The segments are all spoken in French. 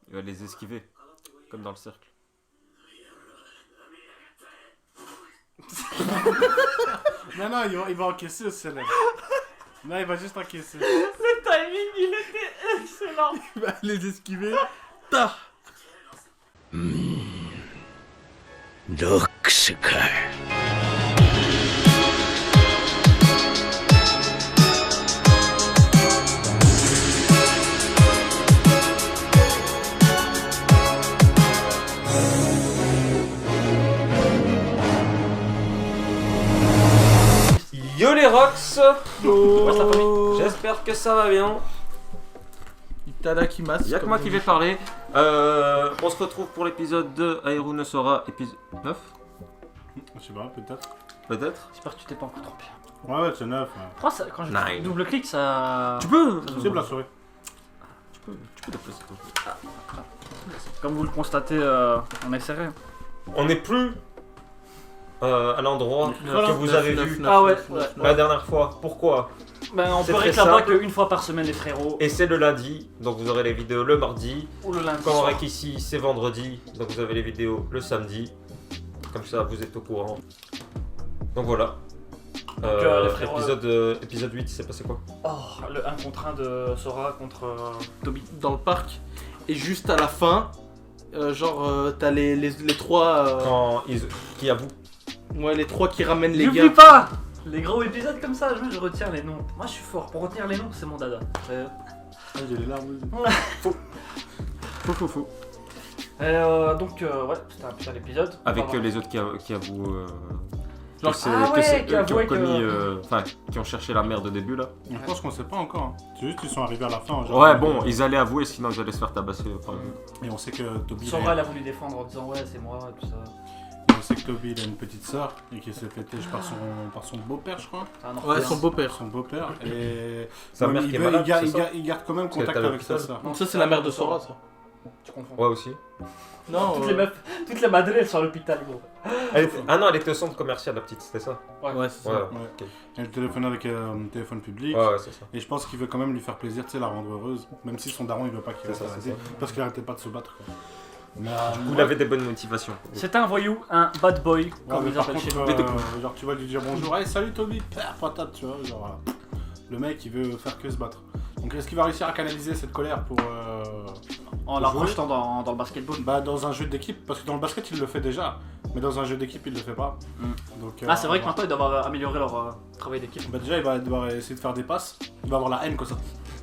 Il va les esquiver, comme dans le cercle. Non, il va encaisser au célèbre. Non, il va juste encaisser. Le timing, il était excellent. Il va les esquiver. Ta. ロックスか。Yo les Rox. What's la famille? J'espère que ça va bien. Itadakimasu. Y'a que moi qui vais parler. On se retrouve pour l'épisode 2. Aeru no Sora, épisode 9. Je sais pas, peut-être. Peut-être. J'espère que tu t'es pas encore trompé. Ouais, c'est 9. Pourquoi ça, quand je Nine. double-clique, ça... Tu peux. C'est possible la souris. Tu peux déplacer ton truc. Comme vous le constatez, on est serré. On n'est plus à l'endroit que vous avez vu Ah ouais, ouais. la dernière fois. Pourquoi? Ben, on C'est peut très réclamer simple. qu'une fois par semaine, les frérots. Et c'est le lundi, donc vous aurez les vidéos le mardi. Ou le lundi Quand on soir. rec ici, c'est vendredi, donc vous avez les vidéos le samedi. Comme ça, vous êtes au courant. Donc voilà. les frérots, épisode 8, il s'est passé quoi? Oh, le 1 contre 1 de Sora contre Toby. Dans le parc. Et juste à la fin, t'as les trois. Quand qui avoue? Ouais, les trois qui ramènent les N'oublie gars. pas les gros épisodes comme ça, je retiens les noms. Moi, je suis fort. Pour retenir les noms, c'est mon dada. Ah, j'ai les larmes. Fou. Donc, ouais, c'était un putain d'épisode. Avec Pardon. les autres qui avouent. Genre, que c'est ah ouais, eux qui qui ont avouaient commis. que- Enfin, qui ont cherché la merde au début là. Je pense qu'on sait pas encore. Hein. C'est juste qu'ils sont arrivés à la fin. Genre, Ouais, bon, ils allaient avouer, sinon ils allaient se faire tabasser. Et on sait que Toby. Sora, elle a voulu défendre en disant ouais, c'est moi et tout ça. On sait que Toby il a une petite sœur et qu'il s'est fait têche par son beau-père, je crois. C'est un Ouais, orphelin. son beau-père. Son beau-père. Et Sa Ouais, mère mais qui est malade, c'est ça? il garde quand même Parce qu'elle contact est à avec sa l'hôpital. sœur. Donc ça, c'est la mère de Sora, ça. Tu confonds. Ouais, aussi. Non, Toutes les meufs, toutes les madrées, elles sont à l'hôpital, gros. Ah non, elle était au centre commercial, la petite, c'était ça? Ouais, c'est Ouais, ça. Ouais. ok. Elle téléphone avec un téléphone public. Ouais, c'est ça. Et je pense qu'il veut quand même lui faire plaisir, tu sais, la rendre heureuse. Même si son daron il veut pas qu'il C'est reste ça, à la c'est vie, parce qu'il arrêtait pas de se battre. Quoi. Mais, Vous avez des bonnes motivations. C'est un voyou, un bad boy, Ouais, comme mais ils par appellent chez contre, nous. genre tu vas lui dire bonjour, hey salut Toby, père patate, tu vois, genre le mec il veut faire que se battre. Donc est-ce qu'il va réussir à canaliser cette colère pour En la jouer. projetant dans le basketball. bah dans un jeu d'équipe, parce que dans le basket il le fait déjà, mais dans un jeu d'équipe il le fait pas. Donc, Ah, c'est vrai que maintenant ils doivent améliorer leur travail d'équipe. bah déjà il va devoir essayer de faire des passes, il va avoir la haine comme ça.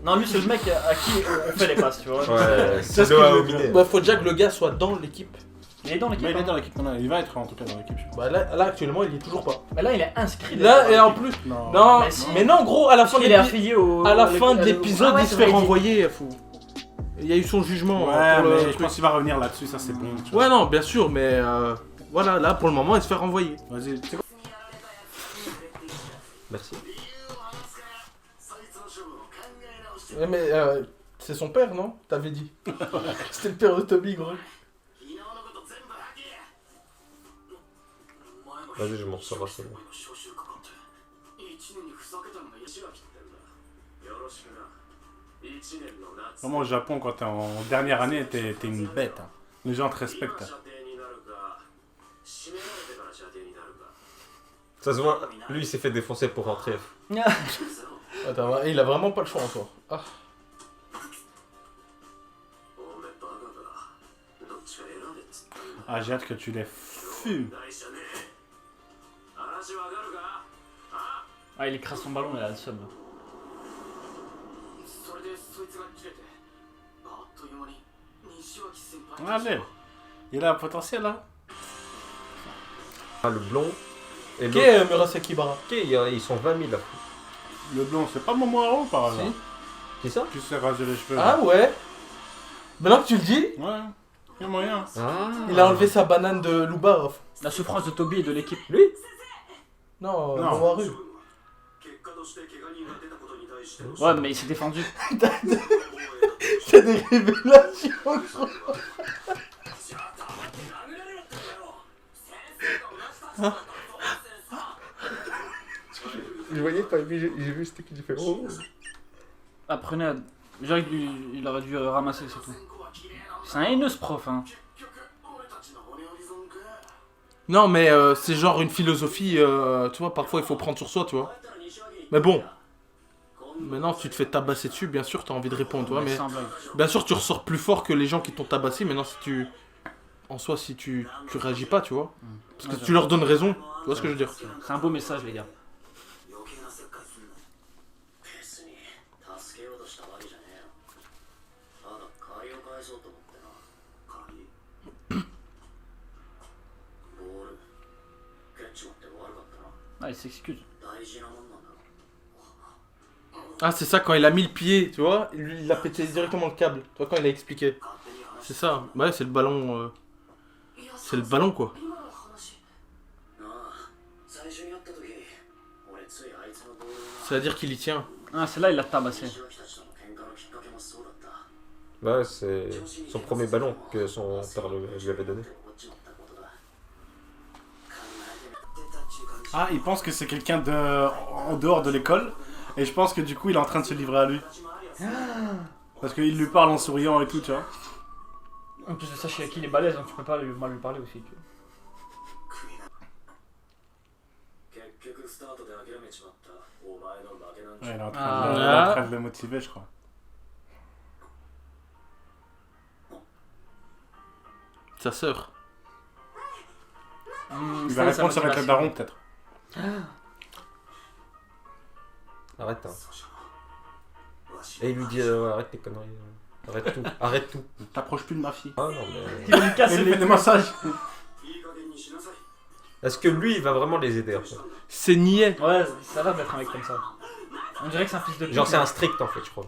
Non, lui, c'est le mec à qui on fait les passes, tu vois. Ouais, c'est ce le que a je veux ominé. dire. Bah, faut déjà que le gars soit dans l'équipe. Il est dans l'équipe. Mais il est hein. dans l'équipe, non, il va être en tout cas dans l'équipe. Bah, là, actuellement, il y est toujours pas. Mais là, il est inscrit. Là, et dans en l'équipe. plus. Non. Non, Mais si. mais non, gros, à la fin Il est affilié au. à la fin de l'épisode, Ah ouais, il se c'est fait vrai, renvoyer. Il y a eu son jugement. Ouais, hein, pour le mais je truc. pense qu'il va revenir là-dessus, ça c'est bon. tu vois. Ouais, non, bien sûr, mais voilà, là, pour le moment, il se fait renvoyer. Vas-y, tu sais quoi? Merci. Ouais, mais c'est son père, non? T'avais dit. C'était le père de Toby, gros. Vas-y, je m'en ressors assez. Vraiment au Japon, quand t'es en dernière année, t'es une bête. Hein. Les gens te respectent. Hein. Ça se voit, lui il s'est fait défoncer pour rentrer. Attends, il a vraiment pas le choix encore. Ah. Ah, j'ai hâte que tu les fumes. Ah, il écrase son ballon, il a le seum. là. Allez, il a un potentiel hein. Ah, le blond et Ok, l'autre. Murasaki Bara. Ok, ils sont 20 000 là. Le blond, c'est pas Momoharo par hasard. C'est ça? Qui s'est rasé les cheveux. Ah là. ouais. Maintenant que tu le dis, Ouais, y'a moyen. Ah. il a enlevé sa banane de Loubarov. La souffrance de Toby et de l'équipe. Lui? Non, Non. Momoharu. Ouais, mais il s'est défendu. C'est des révélations, gros. Je voyais pas, j'ai vu c'était qui fait. Oh. Apprenez à. Genre, il aurait dû ramasser, c'est tout. C'est un haineux ce prof, hein. Non, mais c'est genre une philosophie, tu vois, parfois il faut prendre sur soi, tu vois. Mais bon, maintenant tu te fais tabasser dessus, bien sûr, t'as envie de répondre, tu vois, mais Sans blague. bien sûr tu ressors plus fort que les gens qui t'ont tabassé, maintenant si tu... En soi, si tu réagis pas, tu vois, parce que Ouais, tu leur donnes raison, tu vois ce que je veux dire. C'est un beau message, les gars. 余計な切開すんな。別に助けようとしたわけじゃねえよ。ただ借りを返そうと思ってな。借りボール蹴っちまって悪かったな。 Ah, il s'excuse. 大事なもんなんだろ。 Ah, c'est ça, quand il a mis le pied, tu vois, lui, il a pété directement le câble, tu vois, quand il a expliqué. 勝手に話 C'est ça, ouais, c'est le ballon, c'est le ballon, quoi. 今の話。なあ、最初に会った時、俺ついあいつのボールを C'est-à-dire qu'il y tient. Ah, c'est là, il l'a tabassé. 西脇たちとの喧嘩のきっかけもそうだった。 Ouais, c'est son premier ballon que son père lui avait donné. Ah, il pense que c'est quelqu'un de... en dehors de l'école. Et je pense que du coup, il est en train de se livrer à lui. Parce qu'il lui parle en souriant et tout, tu vois. En plus de ça, Shiaki il est balèze, donc tu peux pas mal lui parler aussi. Tu vois. 結局スタートで諦めちまったお前の負けなん Ouais, il est en train, Ah. il est en train de le motiver, je crois. Sa sœur. Il va répondre, ça va être le daron, peut-être. Arrête, hein. Et il lui dit arrête tes conneries. Arrête tout. Arrête tout. T'approches plus de ma fille. Ah non, mais. Il va lui Et casser il les fait des massages. いい加減にしなさい Est-ce que lui, il va vraiment les aider après? C'est niais. Ouais, ça va d'être un mec comme ça. On dirait que c'est un fils de pute. Genre, c'est un strict en fait, je crois.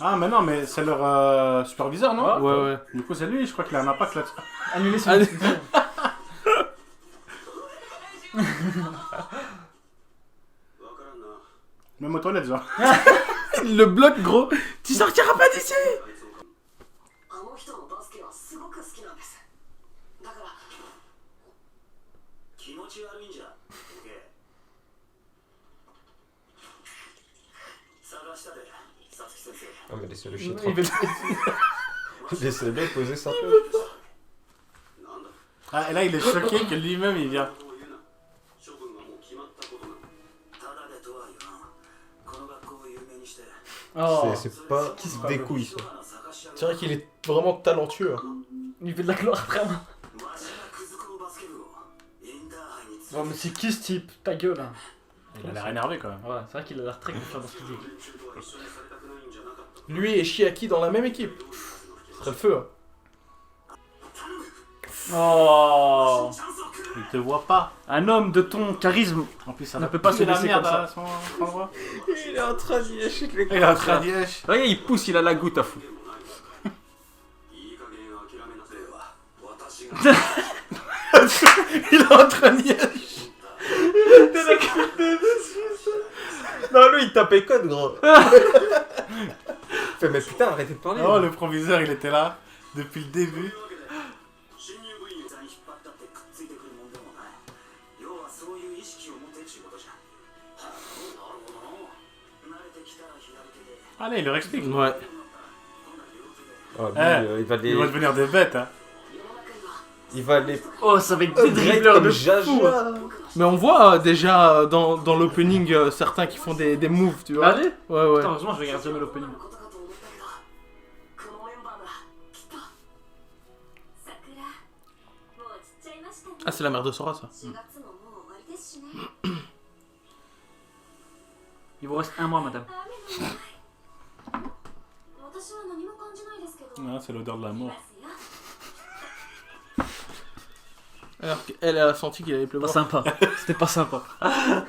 Ah, mais non, mais c'est leur superviseur, non? Ouais, ouais. Du coup, c'est lui, je crois qu'il a un impact là-dessus. Annuler son Allez. expulsion. Même aux toilettes, genre. Il le bloque, gros. Tu sortiras pas d'ici. あの人のバスケはすごく好きなんですだから気持ち悪いんじゃボケ探したでさつき先生 Ah, mais laissez-le chier Il veut- tranquille. Laissez-le poser sa tête. なんだ Ah, et là, il est choqué que lui-même, il vient. そう言うな処分はもう決まったことなのただでとは言わんこの学校を有名にして Oh, C'est pas des couilles ça. 探しやる C'est vrai qu'il est vraiment talentueux. il fait de la gloire vraiment. わしがくずこのバスケ部をインターハイに Oh, mais c'est qui ce type? Ta gueule. Hein. Il a l'air énervé quand même. Ouais, c'est vrai qu'il a l'air très confiant dans ce qu'il dit. 連中とは一緒にされたくないんじゃなかった Lui et Shiaki dans la même équipe. Ce serait le feu. Hein. Oh, チャンスをくれ Il te voit pas. un homme de ton charisme. En plus, ça Ne va peut pas se pousser la laisser merde comme ça. à son endroit. Il est en train d'y lécher les Il est en train d'y lèche. Regarde, il pousse, il a la goutte à fou. いい加減諦めなせいは私が Il est en train d'y aller. Non, lui, il tapait code, gros. Fait, mais putain, arrêtez de parler. Oh, le proviseur, il était là depuis le début. 新入部員に引っ張ったってくっついてくるもんでもない要はそういう意識を持てちゅうことじゃはあなるほどな慣れてきたら左手で Allez, il leur explique. Ouais. Ah, lui, Eh, il va les. Ils vont devenir des bêtes, hein. Il va les. Oh, ça va être des upgrade dribbleurs comme de Jaja. fou. Hein. Mais on voit déjà dans l'opening certains qui font des moves, tu vois. Allez. Ouais, ouais. Putain, heureusement, je regarde jamais l'opening. ことかと思ったけどこのメンバーだきっと桜もう散っちゃいましたね Ah, c'est la mère de Sora, ça. 4月ももう終わりですしね Il vous reste un mois, madame. 雨のない私は何も感じないですけど Ah, c'est l'odeur de la い mort. ますよ Alors qu'elle a senti qu'il allait Pas pleuvoir. sympa. C'était pas sympa. コー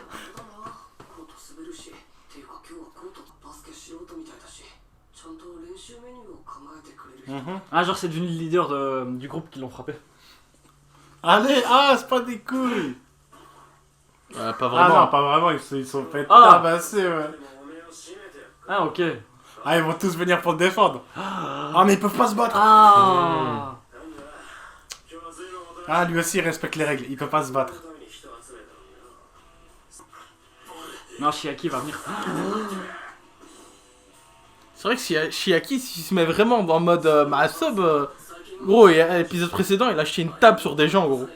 ト滑るしっていうか今日はコートバスケ素人みたいだしちゃんと練習メニューを考えてくれる人 Mhm. Ah, genre, c'est devenu le leader du groupe qui l'ont frappé. Allez, ah, c'est pas des couilles. Pas Ah vraiment. non, pas vraiment, ils sont fait Ah. tabasser, ouais. でもおめえを締めて Ah, ok. Ah, ils vont tous venir pour te défendre. Ah, mais ils peuvent pas se battre. Ah. 今日は随分大人 Ah, lui aussi, il respecte les règles, il peut pas se battre. のために人を集めたのにな Non, Shiaki va venir. C'est vrai que Chiaki, s'il se met vraiment en mode Maasub, gros, et à l'épisode précédent, il a acheté une table sur des gens, gros.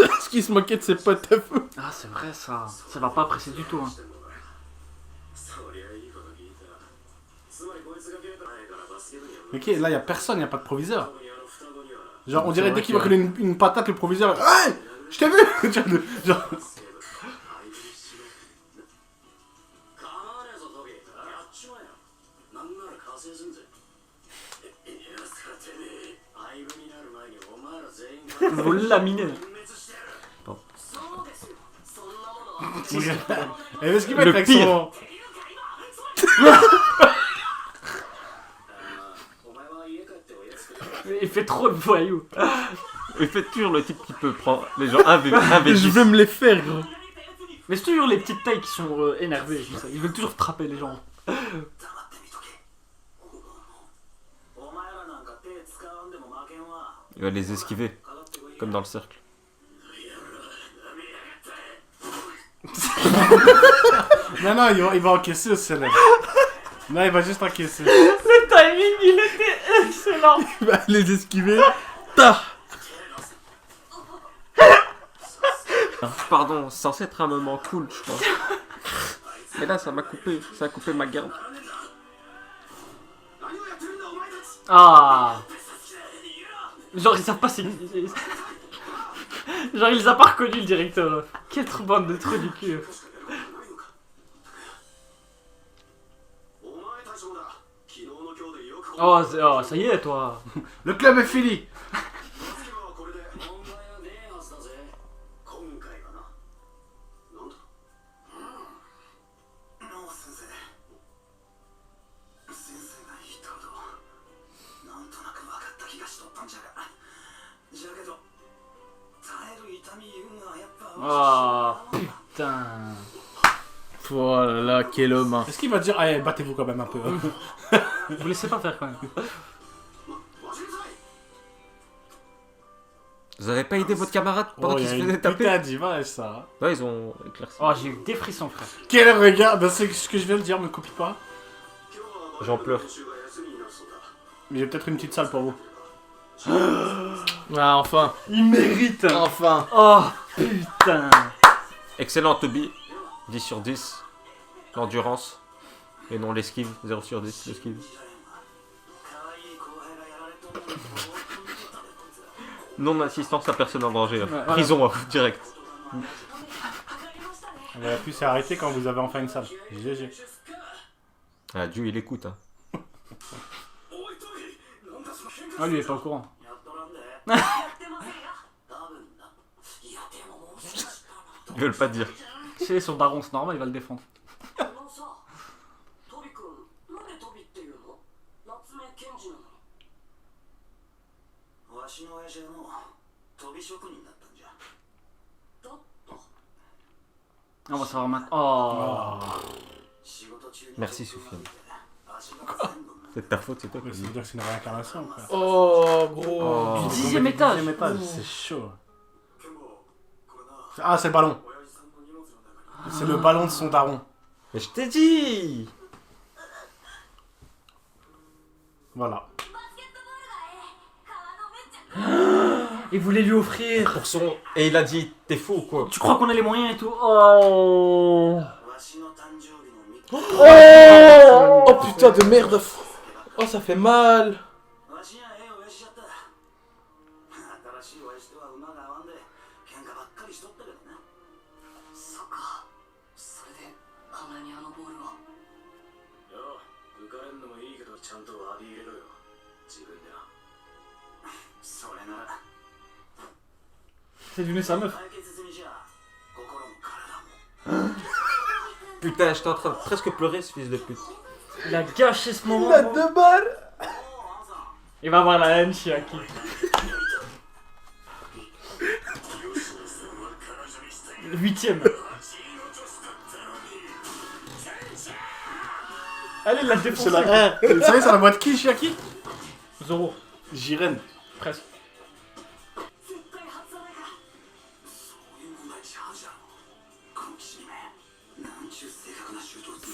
Parce qu'il se moquait de ses potes à feu. Ah, c'est vrai ça. Ça va pas presser du tout. Hein. Ok, là, y a personne, y a pas de proviseur. Genre, on dirait C'est dès vrai qu'il va que- coller une patate, le proviseur. Hey, je t'ai vu. Genre, 構わねえぞトビやっちまえよなんなら加勢すんぜいやさてね相部になる前にお前ら全員 Vous le laminez. 滅してやるそうですそんなものは et qu'est-ce qu'il fait Le avec pire. son. お前は家帰っておやつ食え Il fait trop le voyou. Il fait toujours le type qui peut prendre les gens avec Je veux me les faire, gros. Mais c'est toujours les petites tailles qui sont énervées. Comme ça. Ils veulent toujours frapper les gens. 黙ってみとけお前らなんか手使わんでも負けんわ Il va les esquiver, かかってこい comme dans le cercle. Non, non, il va encaisser aussi, là. Non, il va juste encaisser. Le timing, il était excellent. Il va les esquiver. Ta. Pardon, c'est censé être un moment cool, je crois. Mais là, ça m'a coupé, ça a coupé ma garde. 何をやってるんだお前たち Ah. Genre, ils savent pas si. Genre, il les a pas reconnus, le directeur. Quelle bande de trous du cul. お前たちもだ昨日の今日でよく Oh, ça y est, toi. Le club est fini. 次はこれで問題はねえはずだぜ今回はななんだノー先生先生が言ったことなんとなく分かった気がしとったんじゃがじゃけど耐える痛み言うのはやっぱ Oh, putain. Oh là là, quel homme. Hein. Est-ce qu'il va dire, allez, battez-vous quand même un peu. Vous laissez pas faire quand même. わしなさい Vous avez pas aidé votre camarade pendant Oh, il qu'il y se a faisait une taper? putain d'image, ça. Ouais, ils ont éclairci. Oh, j'ai eu des frissons, frère. Quel regard. Ben, c'est ce que je viens de dire, me copie pas. 今日は J'en pleure. 練習が休みになるそうだ Mais j'ai peut-être une petite salle pour vous. Ah, enfin. Il mérite. Enfin. Oh, putain. Excellent, Toby. 10 sur 10. L'endurance. Et non l'esquive. 0 sur 10, l'esquive. 可愛い後輩がやられとったのにもう本当だねこいつら Non-assistance à personne en danger. Ouais, Prison, direct. On aurait pu s'arrêter quand vous avez enfin une salle. GG. Ah, Dieu, il écoute. Hein. おいトビなんだその喧嘩 Ah, lui, il est pas au courant. やっとらんでやってませんよ多分ないやでももう少しだな Ils veulent pas dire. C'est son daron, c'est normal, il va le défendre. あのさトビ君なんでトビっていうの夏目賢治なのにわしの親父はもう飛び職人だったんじゃだった On va savoir maintenant. Oh. 仕事中に Merci, Soufiane. 足が全部 C'est de ta faute, c'est toi qui Ça dis. veut dire que c'est une réincarnation, quoi. Oh, gros. Oh. Du 10e étage. 10e étage, c'est chaud. ケンボこれな Ah, c'est le ballon. 親父さんの荷物の中に C'est le ballon de son daron. Mais je t'ai dit! Voilà. Il voulait lui offrir. Pour son... Et il a dit, t'es fou ou quoi? Tu crois qu'on a les moyens et tout? Oh. わしの誕生日の3日 Oh putain de merde. Oh, ça fait mal. わしにはええ親父やった新しい親父とは馬が合わんで喧嘩ばっかりしとったけどねそっかそれであんなにあのボールをよ浮かれんのもいいけどちゃんと浴び入れろよ自分でなそれなら C'est devenu sa meuf. 解決済みじゃ心も体も Putain, j'étais en train de presque pleurer, ce fils de pute. Il a gâché ce moment. Il a 2 balles. Il va avoir la haine, Chiaki. Le 8ème. Allez, il l'a défoncé. C'est la... Vous savez, c'est la boîte qui, Chiaki? Zoro. Jiren. Presque. 絶対外さないかそういう問題ちゃうじゃんこのきしめなんちゅう正確なシュートを打つ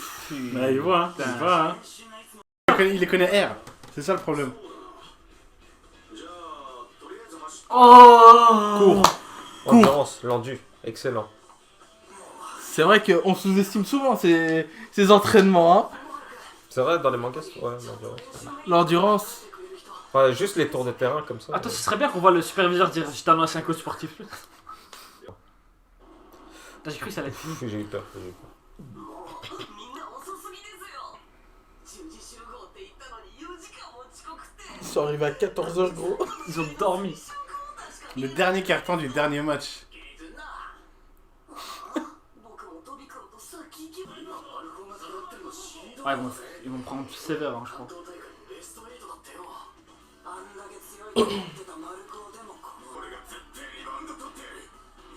Bah, il voit, hein. Il voit, hein. il les connaît R. C'est ça le problème. Oh Endurance, l'endu, excellent. C'est vrai qu'on sous-estime souvent ces entraînements, hein. C'est vrai, dans les mangas, ouais, l'endurance. L'endurance. Ouais, juste les tours de terrain comme ça. Attends, ce serait bien qu'on voit le superviseur dire j'étais un ancien coach sportif. Putain, j'ai cru que ça allait être fini. J'ai eu peur. J'ai eu peur. みんな遅すぎですよ10時集合って言ったのに4時間も遅刻って Ils sont arrivés à 14h, gros. Ils ont dormi. Le dernier carton du dernier match. 僕も飛び込むとさっき行けばアルコが漂ってるの知り Ouais, ils vont prendre sévère, hein, je crois. 大会ベスト8だってよあんだけ強いと思ってたマルコでも俺が絶対リバウンド取ってやる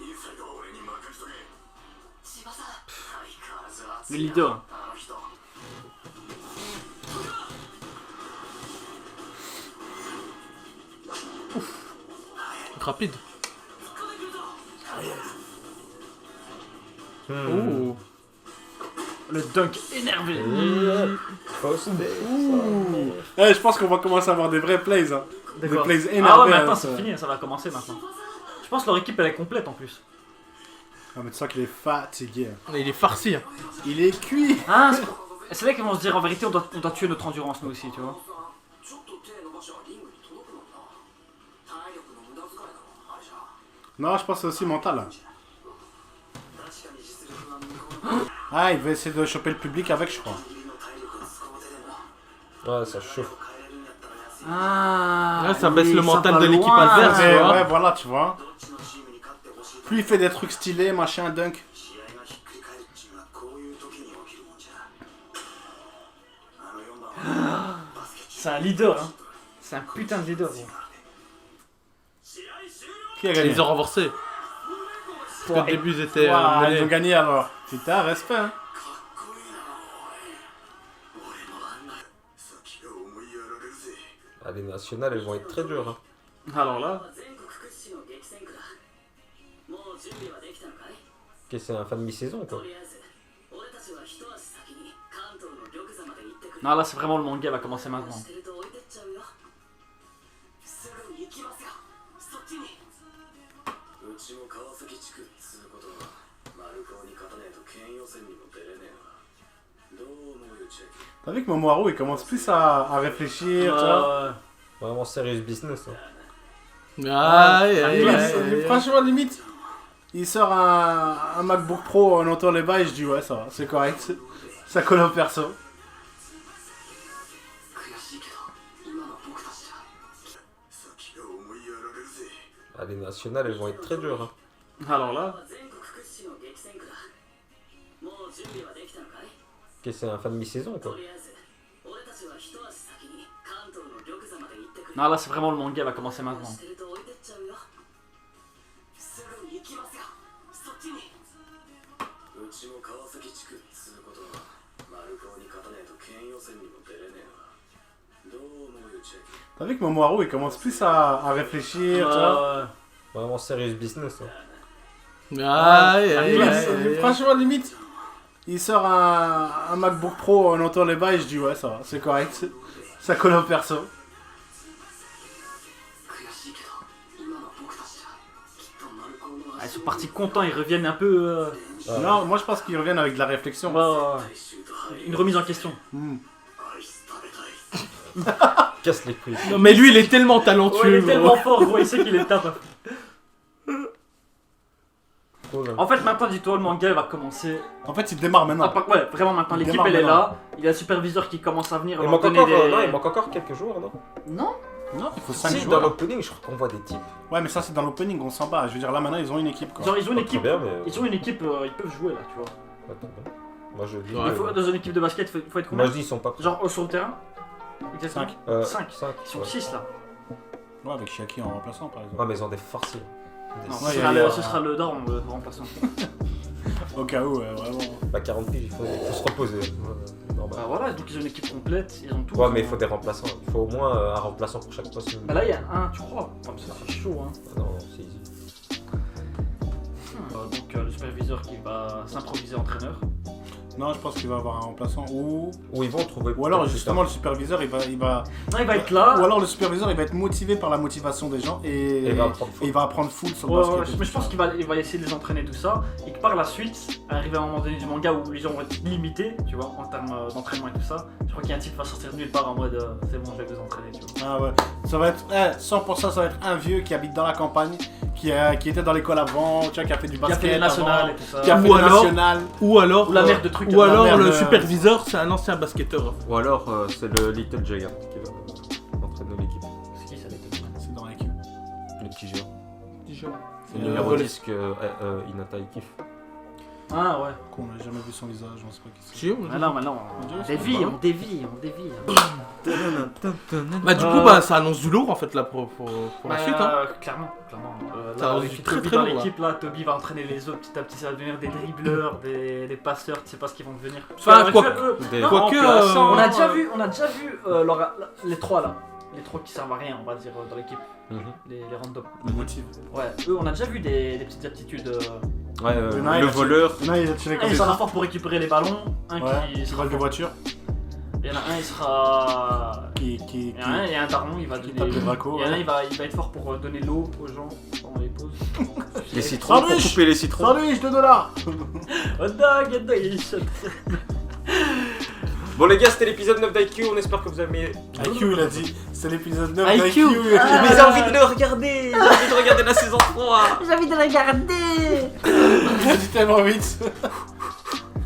インサイドは俺に任せとけ千葉さん相変わらず熱 Le い leader. なあの人 Rapide. Hmm. Oh. Le dunk énervé. Post. Je pense qu'on va commencer à avoir des vrais plays. Hein. Des D'accord. plays Ah énervés. ouais, mais attends, hein, c'est ça. fini, ça va commencer maintenant. Je pense que leur équipe elle est complète en plus. Ah, mais tu sens qu'il est fatigué. Il est farci, hein. Il est cuit. Ah, c'est là qu'ils vont se dire en vérité on doit tuer notre endurance nous aussi, tu vois. ちょっと手伸ばしはリングに届くもんな体力の無駄遣いだろあれじゃ Non, je pense que c'est aussi mental. Hein. 確かに実力は向こうの Ah, il va essayer de choper le public avec, je crois. 君の体力の使う手でも Ouais, ça chauffe. 変えれるんやったら安い Ah, Là, ça baisse oui, le mental va de l'équipe loin. adverse. Mais tu vois. ouais, voilà, tu vois. どっちのチームに勝ってほしいと Plus il fait des trucs stylés, machin, dunk. 試合がひっくり返るっちゅうのはこういう時に起きるもんじゃあの4番はバスケ C'est un leader, hein. C'est un putain de leader. Gros. Qui a gagné? Ils ont renforcé. Parce qu'au début, ils étaient Ah, ils menés. ont gagné alors. Putain, respect. Hein. かっこいいなおい俺もあんな先が思いやられるぜ Ah, les nationales, elles vont être très dures. Hein. Alors là, 全国屈指の激戦区だもう準備はできたのかい Ok, c'est un fin de mi-saison, quoi. とりあえず俺たちは一足先に関東の玉座まで行ってくる non là c'est vraiment le manga va commencer maintenant. してると置いてっちゃうよすぐに行きますよそっちにうちも川崎地区っつうことは丸高に勝たねえと県予選にも出れねえなどう思うよチェキ T'as vu que Momoharu il commence plus à réfléchir, tu vois. Vraiment serious business. Hein. Aïe, aïe, Limite, aïe, aïe. franchement, limite, il sort un MacBook Pro, on entend les bails, je dis ouais, ça va, c'est correct. Ça colle au perso. 悔しいけど今の僕たちじゃ先が思いやられるぜ Ah, les nationales, elles vont être très dures. Hein. Alors là, 全国屈指の激戦区だもう準備はできたのかい Ok, c'est un fin de mi-saison, quoi. とりあえず俺たちは一足先に関東の玉座まで行ってくる non là c'est vraiment le manga va commencer maintenant. してると置いてっちゃうよすぐに行きますよそっちにうちも川崎地区っつうことは丸高に勝たねえと県予選にも出れねえなどう思うよチェキ T'as vu que Momoharu il commence plus à réfléchir, tu vois. Vraiment serious business. Hein. Aïe, aïe, Limite, aïe, aïe. franchement, limite, il sort un MacBook Pro, on entend les bails, je dis ouais, ça va, c'est correct. Ça colle au perso. 悔しいけど今の僕たちじゃきっと丸高の Ah, ils sont partis contents, ils reviennent un peu. Ouais. Non, moi je pense qu'ils reviennent avec de la réflexion. Une remise en question. Hmm. アイス食べたい Casse les couilles. Non, mais lui, il est tellement Ouais, il talentueux. est gros. tellement fort, gros, il sait qu'il est top. Cool, hein. En fait, maintenant, dis-toi, le manga il va commencer. En fait, il démarre Ah, maintenant. ouais, vraiment maintenant, Il l'équipe démarre elle est maintenant. là. Il y a le superviseur qui commence à venir. Il leur manque, donner encore, des- non, il manque encore quelques jours, non? Non. Non, il faut 5 Si, jours. dans l'opening, je crois qu'on voit des types. Ouais, mais ça c'est dans l'opening, on s'en bat. Je veux dire, là maintenant ils ont une équipe quoi. Genre, ils ont une Pas équipe. très bien, mais. Ils ont une équipe, ils peuvent jouer là, tu vois. Ouais, très bien. Moi, je dis. Ouais, Il faut, dans une équipe de basket, faut être combien? Moi, je dis, ils sont pas. Genre, sur le terrain? Exactement. 5. 5. 5. Ils sont 6 là. Ouais, avec Shaki en remplaçant par exemple. Ouais, mais ils ont des forciers. Non, Ouais, ce, y a sera les- ce sera le Dorm, le remplaçant. Au cas où, vraiment. Bah, 40 piges, il faut se reposer. Normal. Bah voilà, donc ils ont une équipe complète, ils ont tout. Ouais, mais il faut des remplaçants. Il faut au moins un remplaçant pour chaque poste. Bah là, il y a un, tu crois? Comme ça, c'est chaud, hein. Ah non, c'est easy. Donc le superviseur qui va s'improviser entraîneur. Non, je pense qu'il va avoir un remplaçant. Ou ils vont trouver. alors peut-être justement plus le superviseur il va Non, il va être là. ou alors le superviseur il va être motivé par la motivation des gens et tard. Et il va apprendre il va apprendre full sur le Ouais, basket. ouais, et mais tout je pense ça. qu'il va essayer de les entraîner tout ça et que par la suite, arrivé à un moment donné du manga où les gens vont être limités, tu vois, en termes d'entraînement et tout ça, je crois qu'il y a un type qui va sortir de nulle part en mode c'est bon, je vais vous entraîner, tu vois. Ah ouais, ça va être 100% ça va être un vieux qui habite dans la campagne, qui était dans l'école avant, tu vois, qui a fait du Qui a basket fait les nationales avant, et tout ça. qui a fait Ou le alors- national. Ou alors, Ou la merde de trucs. ou alors merde, le superviseur, c'est un ancien basketteur. Ou alors c'est le Little Giant qui va entraîner l'équipe. C'est qui ça, les deux? C'est dans IQ. Le petit géant. C'est Le le numéro relais. 10 que Hinata il kiffe. Ah ouais. Qu'on n'a jamais vu son visage, on sait pas qui c'est. Si, on- Ah non, maintenant, On dirait on que c'est dévie, pas on dévie, on dévie. Bah du coup, bah ça annonce du lourd en fait là pour la suite. Hein. Clairement. Ça Là, va avec être très, Toby très dans lourd, l'équipe, là, Toby va entraîner les autres petit à petit, ça va devenir des dribbleurs, des passeurs, tu sais pas ce qu'ils vont devenir. Enfin, quoi- Des- Non, Quoique, on a déjà vu les trois là. Les trois qui servent à rien, on va dire, dans l'équipe. Mhm. Les randoms. Le motive. Ouais, eux, on a déjà vu des petites aptitudes. Ouais, Il y en a un, le il a voleur. Il y en a, il a tiré Un, comme il des sera fort pour récupérer les ballons. Un Ouais, qui qui sera vole des fort. voitures. Il y en a un, il sera. Qui Il y a un daron, il va qui donner. tape des bracos. Il y en a, Ouais. il va être fort pour donner l'eau aux gens pendant les pauses. Les citrons pour Sandwich couper les citrons. Sandwich, $2 $. Hot dog, il shot. Bon les gars, c'était l'épisode 9 d'IQ, on espère que vous avez aimé. IQ, il a dit, c'est l'épisode 9 IQ. d'IQ. Ah. Mais j'ai envie de le regarder. J'ai envie de regarder la saison 3. J'ai envie de regarder. Il a dit tellement vite.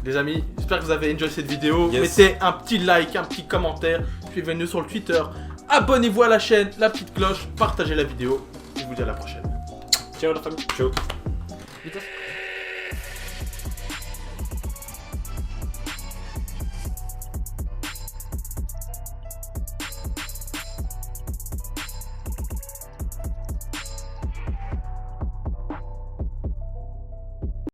Les amis, j'espère que vous avez enjoy cette vidéo. Yes. Mettez un petit like, un petit commentaire, suivez-nous sur le Twitter, abonnez-vous à la chaîne, la petite cloche, partagez la vidéo. Je vous dis à la prochaine. Ciao la famille. Ciao. Vitesse.